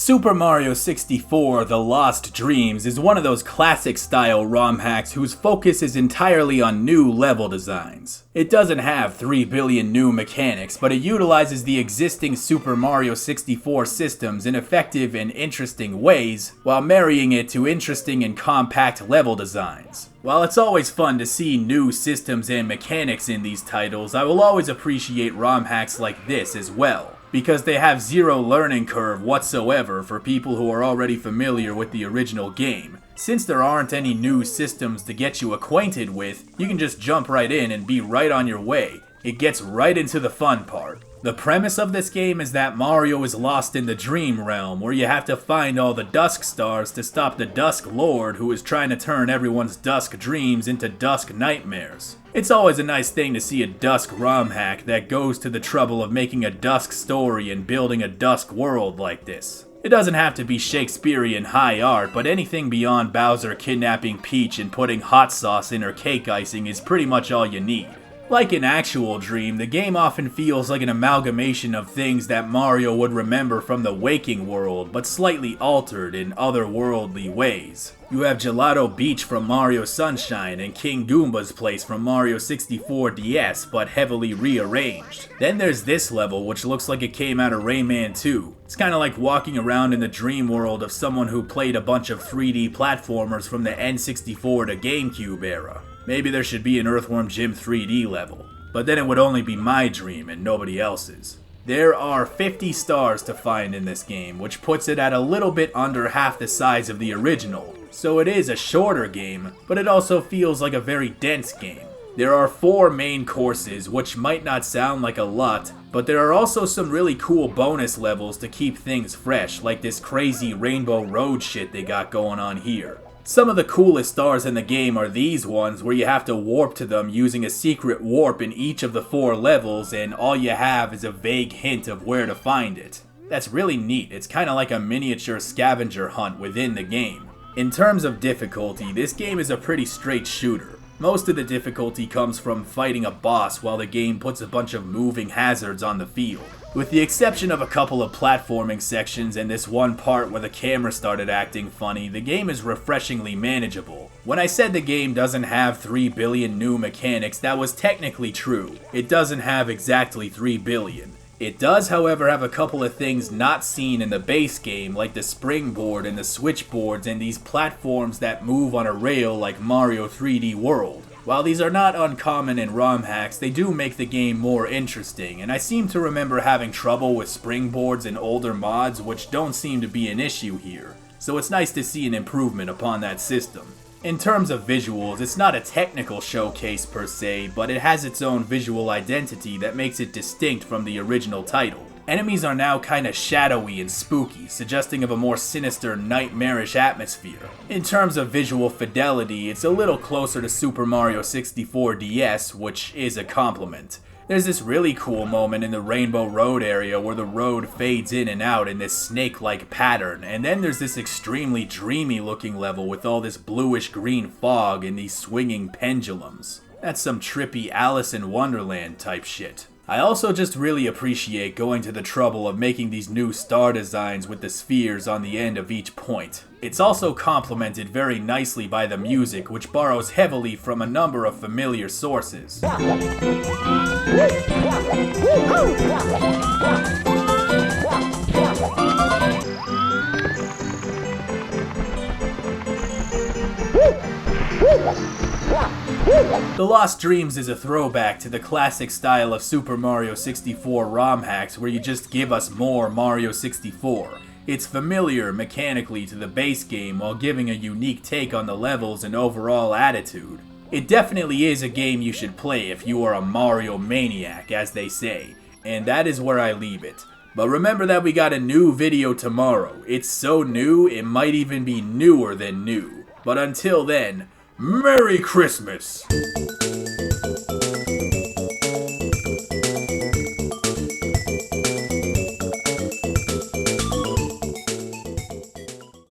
Super Mario 64 The Lost Dreams is one of those classic style ROM hacks whose focus is entirely on new level designs. It doesn't have 3 billion new mechanics, but it utilizes the existing Super Mario 64 systems in effective and interesting ways, while marrying it to interesting and compact level designs. While it's always fun to see new systems and mechanics in these titles, I will always appreciate ROM hacks like this as well, because they have zero learning curve whatsoever for people who are already familiar with the original game. Since there aren't any new systems to get you acquainted with, you can just jump right in and be right on your way. It gets right into the fun part. The premise of this game is that Mario is lost in the dream realm, where you have to find all the Dusk Stars to stop the Dusk Lord, who is trying to turn everyone's Dusk dreams into Dusk nightmares. It's always a nice thing to see a Dusk ROM hack that goes to the trouble of making a Dusk story and building a Dusk world like this. It doesn't have to be Shakespearean high art, but anything beyond Bowser kidnapping Peach and putting hot sauce in her cake icing is pretty much all you need. Like an actual dream, the game often feels like an amalgamation of things that Mario would remember from the waking world, but slightly altered in otherworldly ways. You have Gelato Beach from Mario Sunshine and King Goomba's place from Mario 64 DS, but heavily rearranged. Then there's this level, which looks like it came out of Rayman 2. It's kinda like walking around in the dream world of someone who played a bunch of 3D platformers from the N64 to GameCube era. Maybe there should be an Earthworm Jim 3D level, but then it would only be my dream and nobody else's. There are 50 stars to find in this game, which puts it at a little bit under half the size of the original. So it is a shorter game, but it also feels like a very dense game. There are 4 main courses, which might not sound like a lot, but there are also some really cool bonus levels to keep things fresh, like this crazy Rainbow Road shit they got going on here. Some of the coolest stars in the game are these ones where you have to warp to them using a secret warp in each of the 4 levels, and all you have is a vague hint of where to find it. That's really neat. It's kinda like a miniature scavenger hunt within the game. In terms of difficulty, this game is a pretty straight shooter. Most of the difficulty comes from fighting a boss while the game puts a bunch of moving hazards on the field. With the exception of a couple of platforming sections and this one part where the camera started acting funny, the game is refreshingly manageable. When I said the game doesn't have 3 billion new mechanics, that was technically true. It doesn't have exactly 3 billion. It does, however, have a couple of things not seen in the base game, like the springboard and the switchboards and these platforms that move on a rail like Mario 3D World. While these are not uncommon in ROM hacks, they do make the game more interesting, and I seem to remember having trouble with springboards in older mods, which don't seem to be an issue here. So it's nice to see an improvement upon that system. In terms of visuals, it's not a technical showcase per se, but it has its own visual identity that makes it distinct from the original title. Enemies are now kinda shadowy and spooky, suggesting of a more sinister, nightmarish atmosphere. In terms of visual fidelity, it's a little closer to Super Mario 64 DS, which is a compliment. There's this really cool moment in the Rainbow Road area where the road fades in and out in this snake-like pattern, and then there's this extremely dreamy looking level with all this bluish green fog and these swinging pendulums. That's some trippy Alice in Wonderland type shit. I also just really appreciate going to the trouble of making these new star designs with the spheres on the end of each point. It's also complemented very nicely by the music, which borrows heavily from a number of familiar sources. The Lost Dreams is a throwback to the classic style of Super Mario 64 ROM hacks where you just give us more Mario 64. It's familiar mechanically to the base game while giving a unique take on the levels and overall attitude. It definitely is a game you should play if you are a Mario maniac, as they say, and that is where I leave it. But remember that we got a new video tomorrow. It's so new, it might even be newer than new. But until then, Merry Christmas!